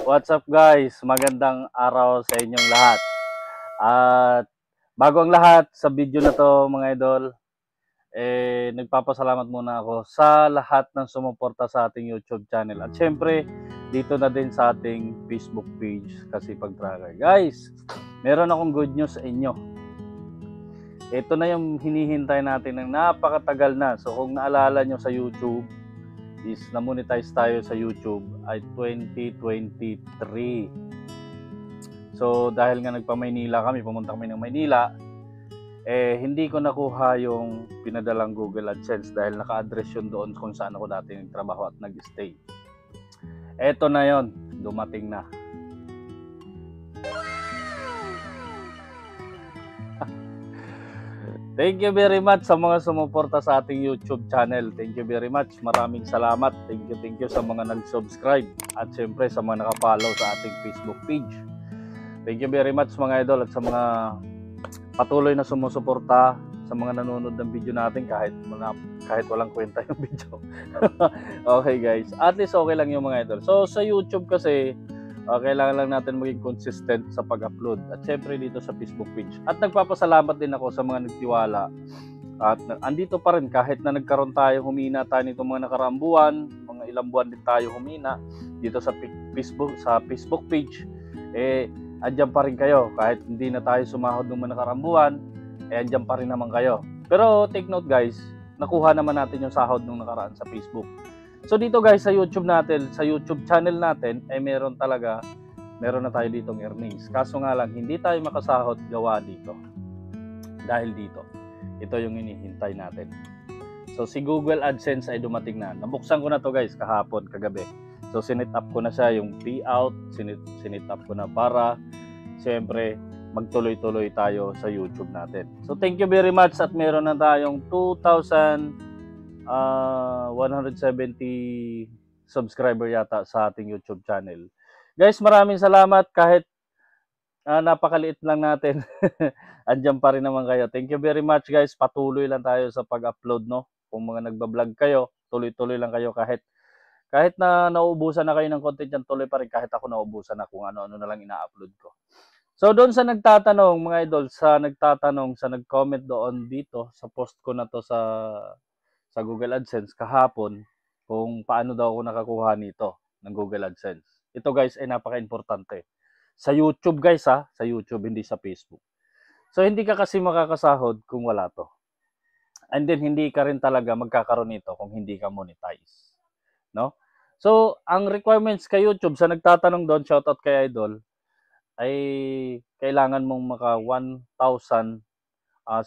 What's up guys? Magandang araw sa inyong lahat. At bago ang lahat sa video na to mga idol, nagpapasalamat muna ako sa lahat ng sumuporta sa ating YouTube channel. At syempre, dito na din sa ating Facebook page Kasipag Tracker. Guys, meron akong good news sa inyo. Ito na yung hinihintay natin ng napakatagal na. So kung naalala nyo sa YouTube, is na-monetize tayo sa YouTube ay 2023. So dahil nga nagpa-Maynila kami, pumunta kami ng Maynila, hindi ko nakuha yung pinadalang Google AdSense dahil naka-address yun doon kung saan ako dati nagtrabaho at nag-stay. Eto na yon, dumating na. Thank you very much sa mga sumuporta sa ating YouTube channel. Thank you very much. Maraming salamat. Thank you sa mga nag-subscribe. At syempre sa mga naka-follow sa ating Facebook page. Thank you very much mga idol at sa mga patuloy na sumusuporta sa mga nanonood ng video natin kahit walang kwenta yung video. Okay guys. At least okay lang yung mga idol. So sa YouTube kasi kailangan lang natin maging consistent sa pag-upload at syempre dito sa Facebook page. At nagpapasalamat din ako sa mga nagtiwala at andito pa rin kahit na nagkaroon tayo, humina tayo nitong mga nakaraang buwan, mga ilang buwan din tayo humina dito sa Facebook page. Andyan pa rin kayo kahit hindi na tayo sumahod ng mga nakaraang buwan, andyan pa rin naman kayo. Pero take note guys, nakuha naman natin yung sahod nung nakaraan sa Facebook. So dito guys sa YouTube natin, sa YouTube channel natin, meron na tayo ditong earnings. Kaso nga lang, hindi tayo makasahod gawa dito. Dahil dito, ito yung hinihintay natin. So si Google AdSense ay dumating na. Nabuksan ko na to guys kahapon, kagabi. So sinit up ko na siya, yung payout, sinit up ko na para siyempre magtuloy-tuloy tayo sa YouTube natin. So thank you very much at meron na tayong 170 subscriber yata sa ating YouTube channel. Guys, maraming salamat kahit napakaliit lang natin. Andiyan pa rin naman kayo. Thank you very much guys. Patuloy lang tayo sa pag-upload, no? Kung mga nagba-vlog kayo, tuloy-tuloy lang kayo kahit na nauubusan na kayo ng content yan, tuloy pa rin kahit ako nauubusan na kung ano-ano na lang ina-upload ko. So doon sa nagtatanong, mga idol, sa nag-comment doon dito sa post ko na to sa Google AdSense kahapon kung paano daw ako nakakuha nito ng Google AdSense. Ito guys ay napaka-importante. Sa YouTube guys sa YouTube, hindi sa Facebook. So hindi ka kasi makakasahod kung wala to. And then hindi ka rin talaga magkakaroon nito kung hindi ka monetize. No? So ang requirements kay YouTube, sa nagtatanong doon, shoutout kay Idol, ay kailangan mong maka 1,000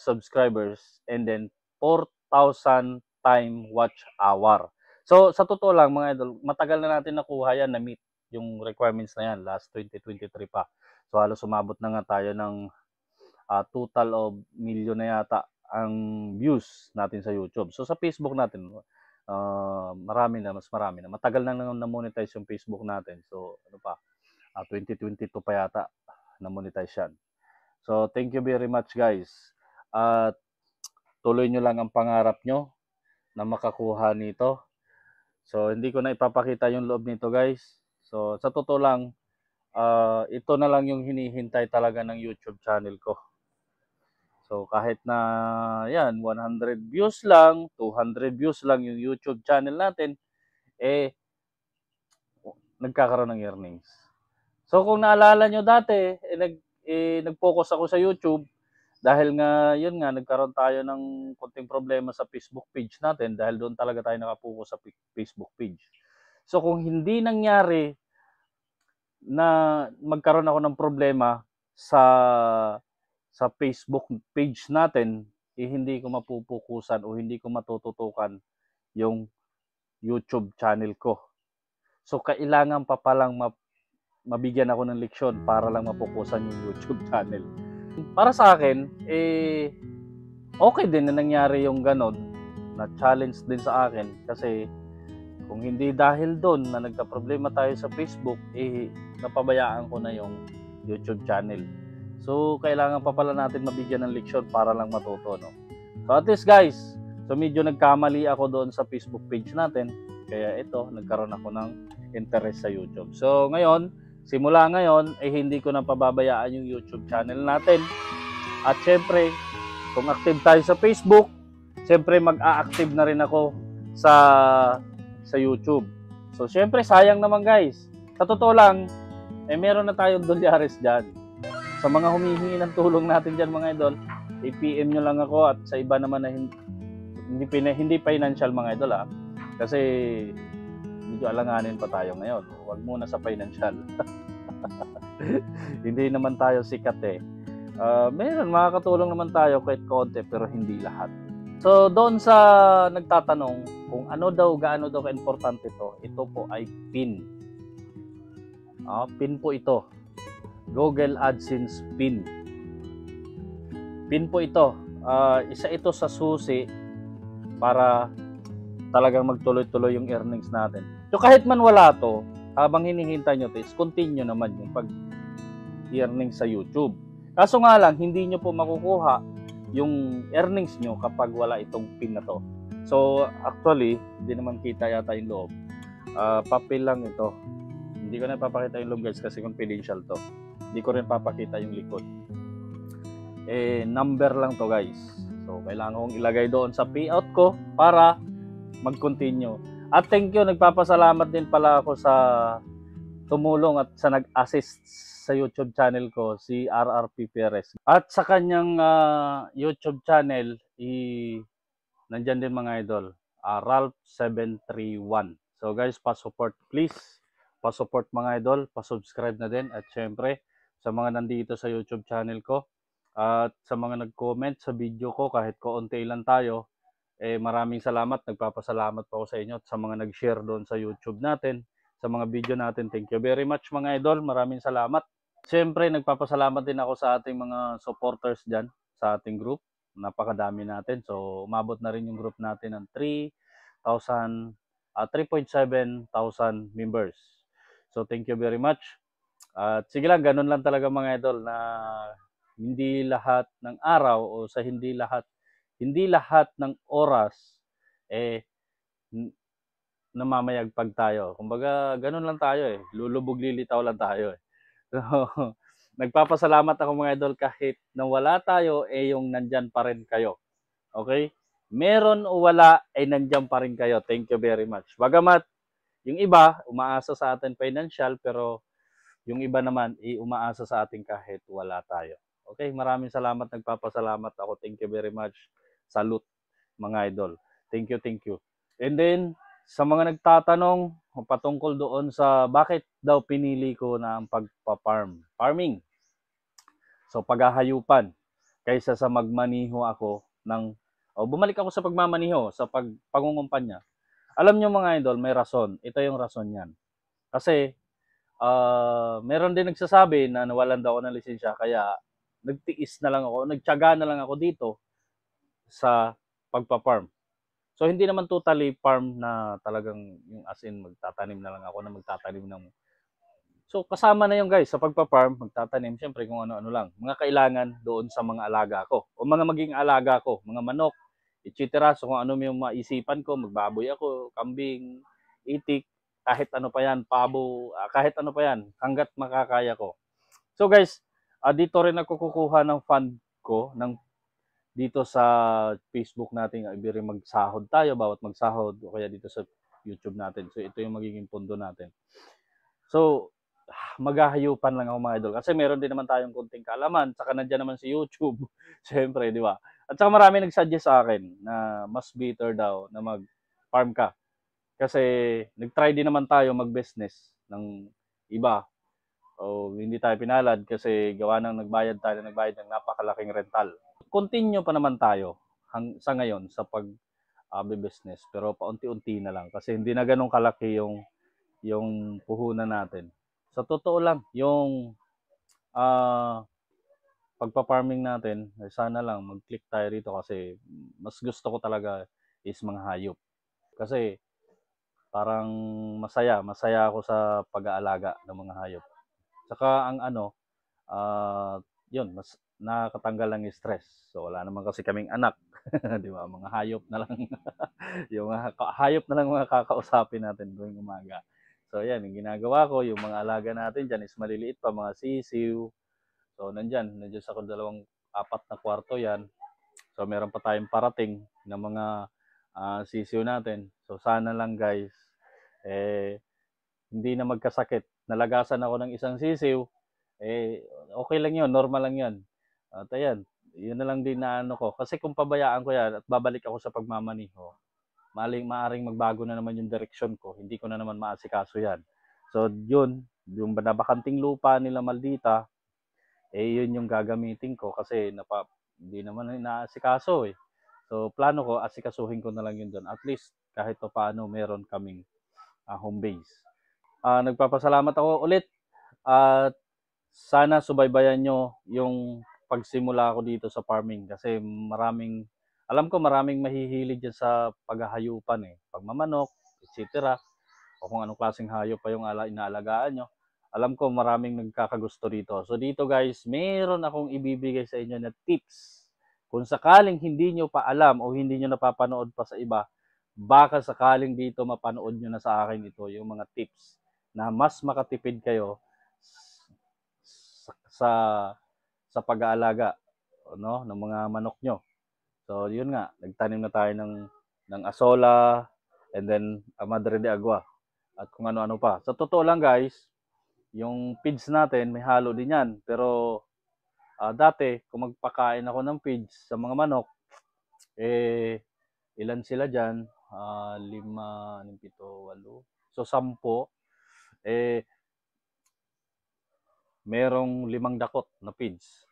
subscribers and then 4,000 time watch hour. So sa totoo lang mga idol, matagal na natin nakuha yan, na-meet yung requirements na yan, last 2023 pa. So halos sumabot na nga tayo ng total of million na yata ang views natin sa YouTube. So sa Facebook natin, mas marami na. Matagal na na-monetize yung Facebook natin. So ano pa, 2022 pa yata na-monetize yan. So thank you very much guys. At tuloy nyo lang ang pangarap nyo na makakuha nito. So hindi ko na ipapakita yung loob nito guys. So sa totoo lang, ito na lang yung hinihintay talaga ng YouTube channel ko. So kahit na yan 100 views lang, 200 views lang yung YouTube channel natin, nagkakaroon ng earnings. So kung naalala nyo dati, nag-focus ako sa YouTube dahil nga yun nga, nagkaroon tayo ng konting problema sa Facebook page natin dahil doon talaga tayo nakapokus sa Facebook page. So kung hindi nangyari na magkaroon ako ng problema sa Facebook page natin, hindi ko mapupukusan o hindi ko matututukan yung YouTube channel ko. So kailangan pa palang mabigyan ako ng leksyon para lang mapukusan yung YouTube channel. Para sa akin, okay din na nangyari yung ganon, na challenge din sa akin kasi kung hindi dahil doon na nagka-problema tayo sa Facebook, napabayaan ko na yung YouTube channel. So kailangan pa pala natin mabigyan ng leksyon para lang matuto, no? So at least guys, so medyo nagkamali ako doon sa Facebook page natin, kaya ito, nagkaroon ako ng interest sa YouTube. So ngayon, simula ngayon, hindi ko na pababayaan yung YouTube channel natin. At syempre, kung active tayo sa Facebook, syempre mag-a-active na rin ako sa YouTube. So syempre, sayang naman guys. Sa totoo lang, meron na tayong dolyares dyan. Sa mga humihingi ng tulong natin dyan mga idol, i-PM nyo lang ako, at sa iba naman na hindi financial mga idol kasi medyo alanganin pa tayo ngayon. Huwag muna sa financial. Hindi naman tayo sikat meron, makakatulong naman tayo kahit konti, pero hindi lahat. So doon sa nagtatanong kung gaano daw ka-importante ito po ay PIN. PIN po ito. Google AdSense PIN. PIN po ito. Isa ito sa susi para talagang magtuloy-tuloy yung earnings natin. So kahit man wala to, habang hinihintay nyo is continue naman yung pag-earnings sa YouTube. Kaso nga lang, hindi nyo po makukuha yung earnings nyo kapag wala itong PIN na to. So actually, hindi naman kita yata yung loob. Papel lang ito. Hindi ko na papakita yung loob guys kasi confidential to. Hindi ko rin papakita yung likod. Number lang to guys. So kailangan kong ilagay doon sa payout ko para mag-continue. At thank you, nagpapasalamat din pala ako sa tumulong at sa nag-assist sa YouTube channel ko, si RRP Perez. At sa kanyang YouTube channel, nandyan din mga idol, Ralph731. So guys, pa-support please. Pa-support mga idol, pa-subscribe na din. At syempre, sa mga nandito sa YouTube channel ko, at sa mga nag-comment sa video ko, kahit kaunti lang tayo, maraming salamat. Nagpapasalamat po ako sa inyo at sa mga nag-share doon sa YouTube natin, sa mga video natin. Thank you very much mga idol. Maraming salamat. Siyempre, nagpapasalamat din ako sa ating mga supporters dyan, sa ating group. Napakadami natin. So, umabot na rin yung group natin ng 3.7 thousand members. So, thank you very much. At sige lang, ganun lang talaga mga idol, na hindi lahat ng araw o sa hindi lahat ng oras namamayagpag tayo. Kumbaga, ganun lang tayo lulubog lilitaw lang tayo So, nagpapasalamat ako mga idol, kahit na wala tayo, yung nandyan pa rin kayo. Okay? Meron o wala, nandyan pa rin kayo. Thank you very much. Bagamat, yung iba, umaasa sa atin financial, pero yung iba naman, umaasa sa atin kahit wala tayo. Okay? Maraming salamat. Nagpapasalamat ako. Thank you very much. Salute, mga idol. Thank you, thank you. And then, sa mga nagtatanong patungkol doon sa bakit daw pinili ko na ang farming. So paghahayupan kaysa sa magmaniho ako bumalik ako sa pagmamaniho, sa pangungumpanya. Alam nyo mga idol, may rason. Ito yung rason yan. Kasi meron din nagsasabi na nawalan daw ako ng lisensya, kaya nagtiis na lang ako, nagtiyaga na lang ako dito sa pagpa-farm. So hindi naman totally farm na talagang yung as in magtatanim na lang ako na magtatanim ng. So kasama na yung guys sa pagpa-farm, magtatanim syempre kung ano-ano lang. Mga kailangan doon sa mga alaga ko o mga maging alaga ko, mga manok, etc. So kung ano yung maisipan ko, magbaboy ako, kambing, itik, kahit ano pa yan, pabo, kahit ano pa yan, hanggat makakaya ko. So guys, dito rin ako kukuha ng fund ko dito sa Facebook natin, ibig magsahod tayo, bawat magsahod, o kaya dito sa YouTube natin. So, ito yung magiging pundo natin. So, maghahayupan lang ako mga idol. Kasi meron din naman tayong kunting kaalaman. Saka nandiyan naman si YouTube. Siyempre, di ba? At saka marami nag-suggest sa akin na mas better daw na mag-farm ka. Kasi nag-try din naman tayo mag-business ng iba. O hindi tayo pinalad kasi gawa ng nagbayad ng napakalaking rental. Continue pa naman tayo sa ngayon sa pag-business, pero paunti-unti na lang kasi hindi na ganun kalaki yung puhunan natin. Sa totoo lang, yung pagpa-farming natin, sana lang mag-click tayo rito kasi mas gusto ko talaga is mga hayop. Kasi parang masaya ako sa pag-aalaga ng mga hayop. Saka ang yun, mas nakakatanggal ng stress. So wala naman kasi kaming anak, 'di ba? Mga hayop na lang. Yung hayop na lang mga kakausapin natin tuwing umaga. So yan, yung ginagawa ko, yung mga alaga natin dyan is maliliit pa, mga sisiw. So nandiyan sa dalawang apat na kwarto yan. So meron pa tayong parating na mga sisiw natin. So sana lang guys, hindi na magkasakit. Nalagasan ako ng isang sisiw, okay lang yun, normal lang yan. At ayan, yun na lang din na ano ko. Kasi kung pabayaan ko yan at babalik ako sa pagmamaniho, maaring magbago na naman yung direksyon ko. Hindi ko na naman maasikaso yan. So yun, yung nabakanting lupa nila Maldita, yun yung gagamitin ko kasi hindi naman inaasikaso eh. So plano ko, asikasuhin ko na lang yun doon. At least kahit pa paano meron kaming home base. Nagpapasalamat ako ulit at sana subaybayan nyo yung pagsimula ko dito sa farming kasi alam ko maraming mahihilig dyan sa paghahayupan pagmamanok, etc. O kung anong klaseng hayop pa yung inaalagaan nyo. Alam ko maraming nagkakagusto dito. So dito guys, meron akong ibibigay sa inyo na tips. Kung sakaling hindi nyo pa alam o hindi nyo napapanood pa sa iba, baka sakaling dito mapanood nyo na sa akin ito, yung mga tips na mas makatipid kayo sa sa pag-aalaga ng mga manok nyo. So yun nga, nagtanim na tayo ng asola and then Madre de Agua at kung ano-ano pa. Sa totoo lang guys, yung feeds natin may halo din yan. Pero dati kung magpakain ako ng feeds sa mga manok, ilan sila dyan? 5, 7, 8. So 10. Merong 5 dakot na feeds.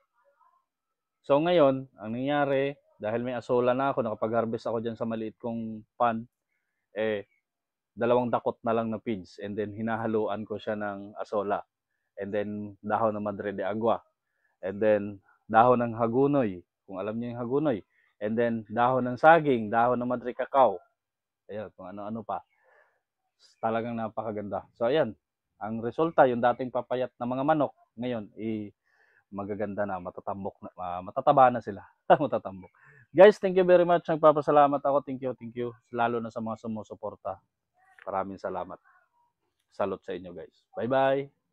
So ngayon, ang nangyari, dahil may asola na ako, nakapag-harvest ako dyan sa maliit kong pan, 2 dakot na lang na feeds. And then hinahaluan ko siya ng asola. And then dahon ng Madre de Agua. And then dahon ng hagunoy, kung alam niyo yung hagunoy. And then dahon ng saging, dahon ng Madre Cacao. Ayan, kung ano-ano pa. Talagang napakaganda. So ayan, ang resulta, yung dating papayat na mga manok, ngayon, magaganda na, matataba na sila. Matatambok. Guys, thank you very much. Nagpapasalamat ako. Thank you. Lalo na sa mga sumusuporta. Maraming salamat. Salute sa inyo guys. Bye-bye.